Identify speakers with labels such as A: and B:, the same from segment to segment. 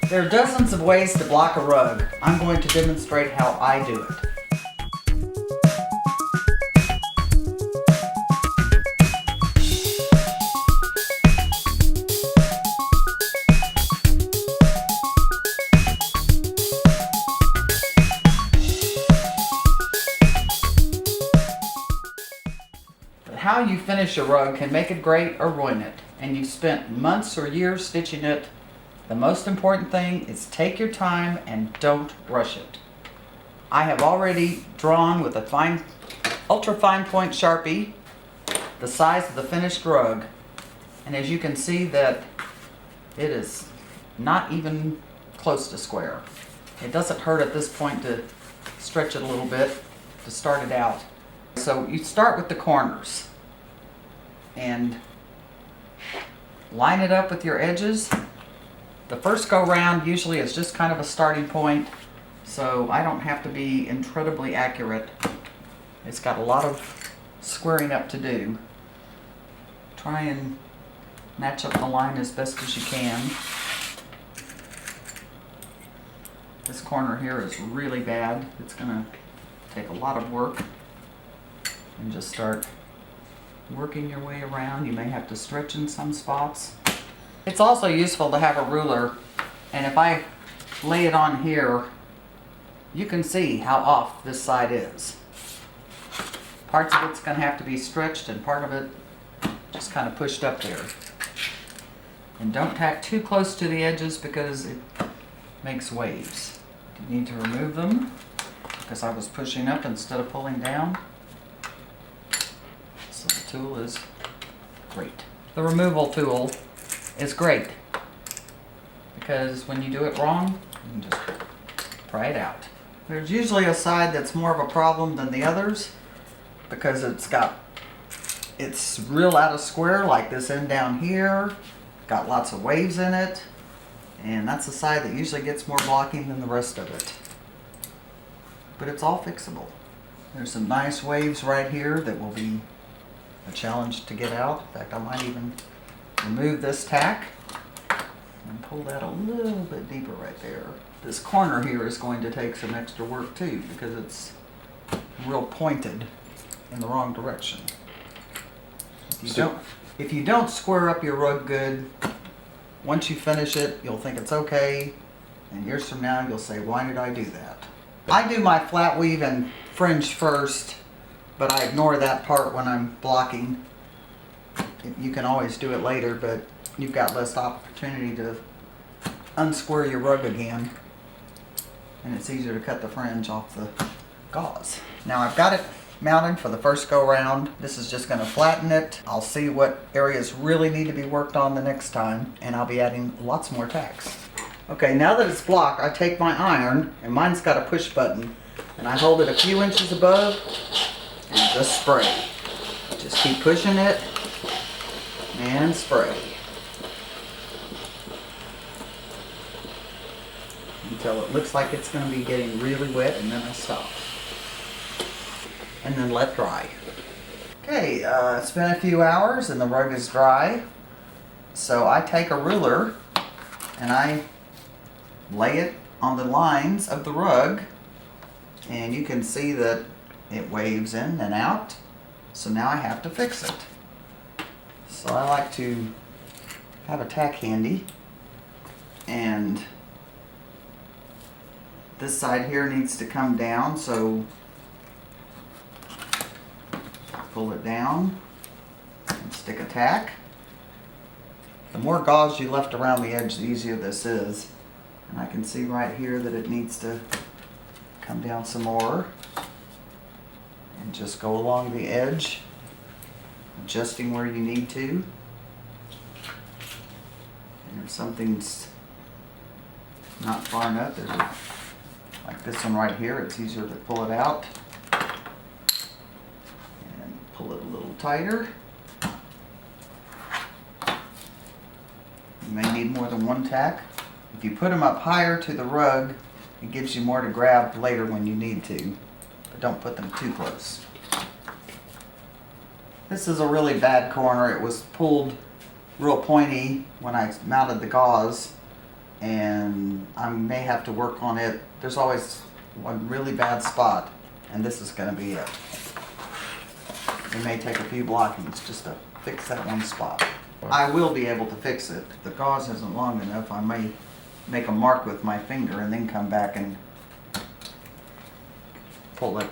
A: There are dozens of ways to block a rug. I'm going to demonstrate how I do it. But how you finish a rug can make it great or ruin it, and you've spent months or years stitching it. The most important thing is take your time and don't rush it. I have already drawn with a ultra fine point Sharpie the size of the finished rug, and as you can see that it is not even close to square. It doesn't hurt at this point to stretch it a little bit to start it out. So you start with the corners and line it up with your edges. The first go round usually is just kind of a starting point, so I don't have to be incredibly accurate. It's got a lot of squaring up to do. Try and match up the line as best as you can. This corner here is really bad. It's going to take a lot of work. And just start working your way around. You may have to stretch in some spots. It's also useful to have a ruler, and if I lay it on here, you can see how off this side is. Parts of it's going to have to be stretched and part of it just kind of pushed up there. And don't tack too close to the edges because it makes waves. You need to remove them because I was pushing up instead of pulling down. So the tool is great. The removal tool is great because when you do it wrong, you can just pry it out. There's usually a side that's more of a problem than the others because it's real out of square, like this end down here, got lots of waves in it, and that's the side that usually gets more blocking than the rest of it. But it's all fixable. There's some nice waves right here that will be a challenge to get out. In fact, I might even remove this tack and pull that a little bit deeper right there. This corner here is going to take some extra work too because it's real pointed in the wrong direction. If you don't square up your rug good, once you finish it, you'll think it's okay, and years from now you'll say, why did I do that? I do my flat weave and fringe first, but I ignore that part when I'm blocking. You can always do it later, but you've got less opportunity to unsquare your rug again, and it's easier to cut the fringe off the gauze. Now I've got it mounted for the first go round. This is just going to flatten it. I'll see what areas really need to be worked on the next time, and I'll be adding lots more tacks. Okay, now that it's blocked, I take my iron, and mine's got a push button, and I hold it a few inches above and just spray. Just keep pushing it and spray until it looks like it's going to be getting really wet, and then I stop and then let dry. Okay, it's been a few hours and the rug is dry, so I take a ruler and I lay it on the lines of the rug, and you can see that it waves in and out, so now I have to fix it. So I like to have a tack handy, and this side here needs to come down, so pull it down and stick a tack. The more gauze you left around the edge, the easier this is. And I can see right here that it needs to come down some more. And just go along the edge, adjusting where you need to. And if something's not far enough, like this one right here, it's easier to pull it out. Pull it a little tighter. You may need more than one tack. If you put them up higher to the rug, it gives you more to grab later when you need to, but don't put them too close. This is a really bad corner. It was pulled real pointy when I mounted the gauze, and I may have to work on it. There's always one really bad spot, and this is going to be it. It may take a few blockings just to fix that one spot. I will be able to fix it. If the gauze isn't long enough, I may make a mark with my finger and then come back and pull it.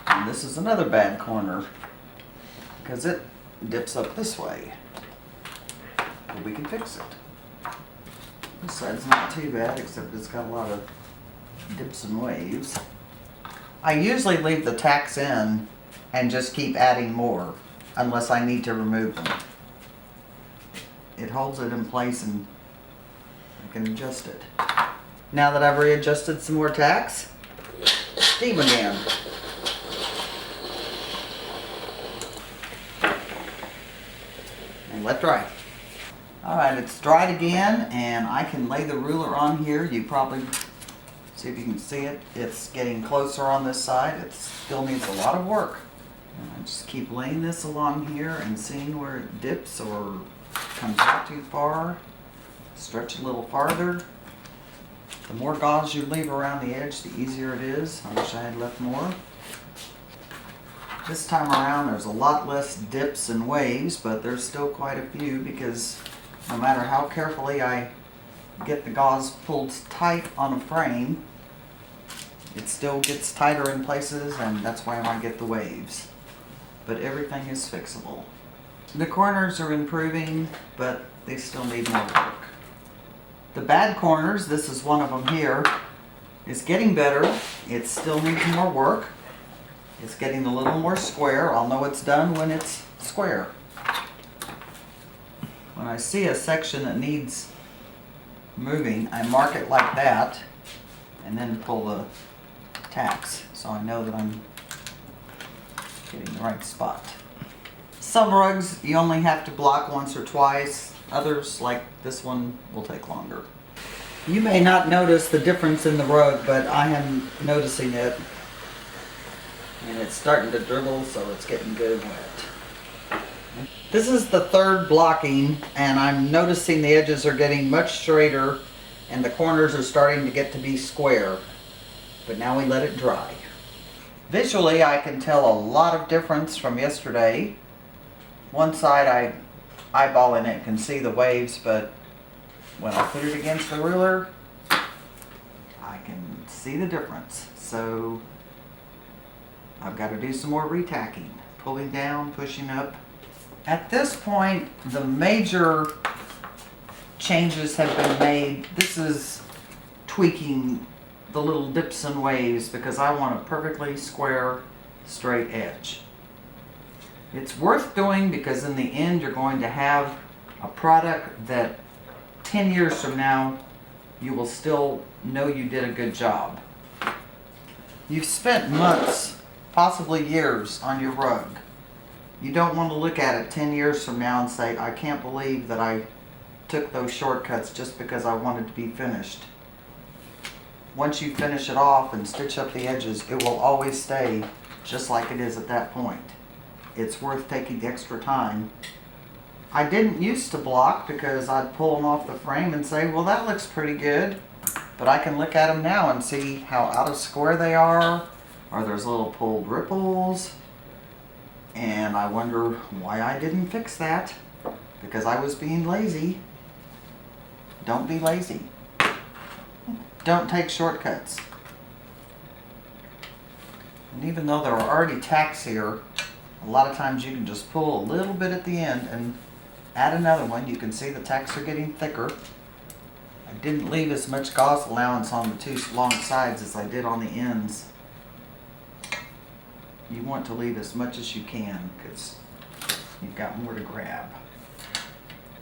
A: And this is another bad corner because it dips up this way. But we can fix it. This side's not too bad, except it's got a lot of dips and waves. I usually leave the tacks in and just keep adding more unless I need to remove them. It holds it in place and I can adjust it. Now that I've readjusted some more tacks, steam again. And let dry. Alright, it's dried again, and I can lay the ruler on here. You probably see if you can see it. It's getting closer on this side. It still needs a lot of work. And I just keep laying this along here and seeing where it dips or comes out too far. Stretch a little farther. The more gauze you leave around the edge, the easier it is. I wish I had left more. This time around there's a lot less dips and waves, but there's still quite a few because no matter how carefully I get the gauze pulled tight on a frame, it still gets tighter in places, and that's why I might get the waves. But everything is fixable. The corners are improving, but they still need more work. The bad corners, this is one of them here, is getting better. It still needs more work. It's getting a little more square. I'll know it's done when it's square. When I see a section that needs moving, I mark it like that and then pull the tacks so I know that I'm getting the right spot. Some rugs you only have to block once or twice. Others, like this one, will take longer. You may not notice the difference in the rug, but I am noticing it. And it's starting to dribble, so it's getting good and wet. This is the third blocking, and I'm noticing the edges are getting much straighter and the corners are starting to get to be square. But now we let it dry. Visually, I can tell a lot of difference from yesterday. One side, eyeballing it, can see the waves, but when I put it against the ruler, I can see the difference. So I've got to do some more retacking, pulling down, pushing up. At this point, the major changes have been made. This is tweaking the little dips and waves because I want a perfectly square, straight edge. It's worth doing because in the end you're going to have a product that 10 years from now you will still know you did a good job. You've spent months, possibly years, on your rug. You don't want to look at it 10 years from now and say, I can't believe that I took those shortcuts just because I wanted to be finished. Once you finish it off and stitch up the edges, it will always stay just like it is at that point. It's worth taking the extra time. I didn't used to block because I'd pull them off the frame and say, well, that looks pretty good. But I can look at them now and see how out of square they are, or there's little pulled ripples. And I wonder why I didn't fix that. Because I was being lazy. Don't be lazy. Don't take shortcuts. And even though there are already tacks here, a lot of times you can just pull a little bit at the end and add another one. You can see the tacks are getting thicker. I didn't leave as much gauze allowance on the two long sides as I did on the ends. You want to leave as much as you can because you've got more to grab.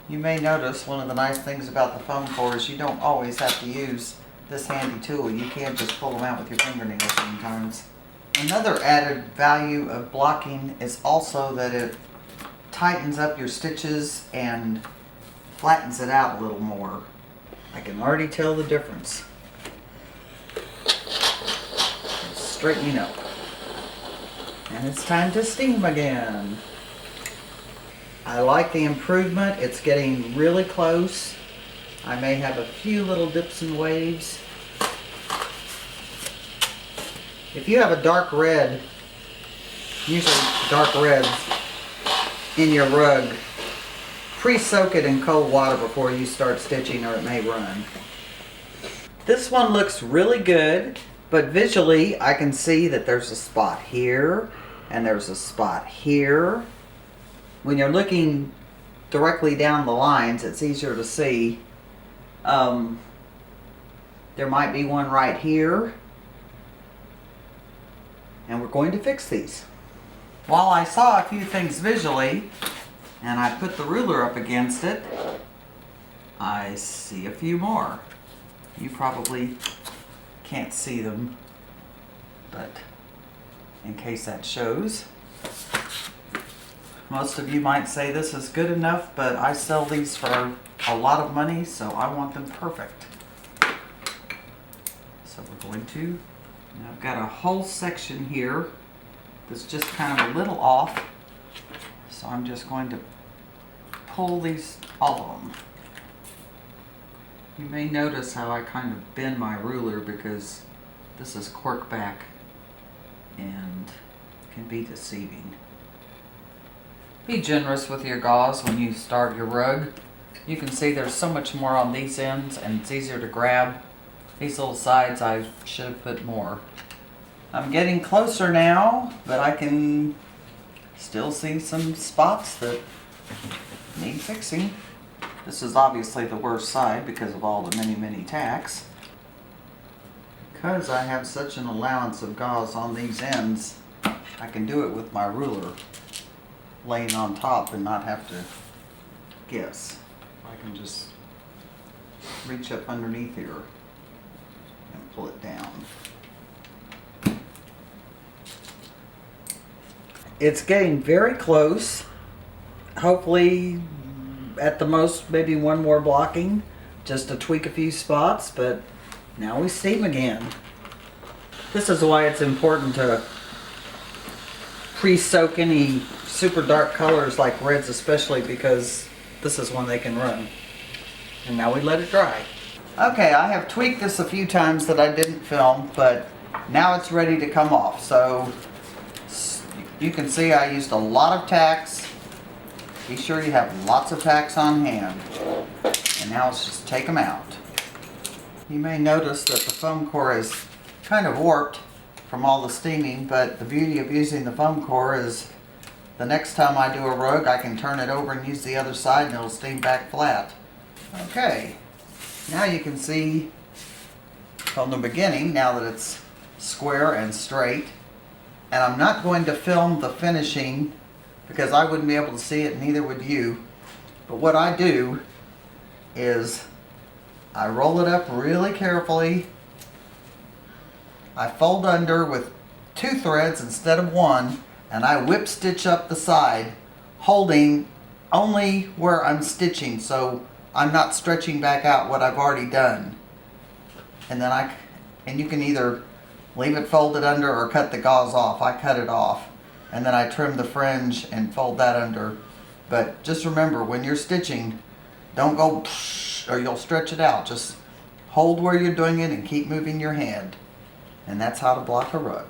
A: You may notice one of the nice things about the foam core is you don't always have to use this handy tool. You can just pull them out with your fingernails sometimes. Another added value of blocking is also that it tightens up your stitches and flattens it out a little more. I can already tell the difference. It's straightening up. And it's time to steam again. I like the improvement. It's getting really close. I may have a few little dips and waves. If you have a dark red, usually dark reds, in your rug, pre-soak it in cold water before you start stitching or it may run. This one looks really good, but visually I can see that there's a spot here and there's a spot here. When you're looking directly down the lines, it's easier to see. There might be one right here, and we're going to fix these. While I saw a few things visually, and I put the ruler up against it, I see a few more. You probably can't see them, but in case that shows. Most of you might say this is good enough, but I sell these for a lot of money, so I want them perfect. So we're going to, and I've got a whole section here that's just kind of a little off, so I'm just going to pull these, all of them. You may notice how I kind of bend my ruler because this is cork back and can be deceiving. Be generous with your gauze when you start your rug. You can see there's so much more on these ends and it's easier to grab. These little sides I should have put more. I'm getting closer now, but I can still see some spots that need fixing. This is obviously the worst side because of all the many tacks. Because I have such an allowance of gauze on these ends, I can do it with my ruler laying on top and not have to guess. I can just reach up underneath here and pull it down. It's getting very close. Hopefully, at the most, maybe one more blocking, just to tweak a few spots, but now we steam again. This is why it's important to pre-soak any super dark colors like reds especially, because this is when they can run. And now we let it dry. Okay, I have tweaked this a few times that I didn't film, but now it's ready to come off. So you can see I used a lot of tacks. Be sure you have lots of tacks on hand. And now let's just take them out. You may notice that the foam core is kind of warped from all the steaming, but the beauty of using the foam core is the next time I do a rug, I can turn it over and use the other side and it'll steam back flat. Okay, now you can see from the beginning, now that it's square and straight, and I'm not going to film the finishing because I wouldn't be able to see it, and neither would you. But what I do is I roll it up really carefully. I fold under with 2 threads instead of 1, and I whip stitch up the side, holding only where I'm stitching, so I'm not stretching back out what I've already done. And then you can either leave it folded under or cut the gauze off. I cut it off. And then I trim the fringe and fold that under. But just remember, when you're stitching, don't go or you'll stretch it out. Just hold where you're doing it and keep moving your hand. And that's how to block a rug.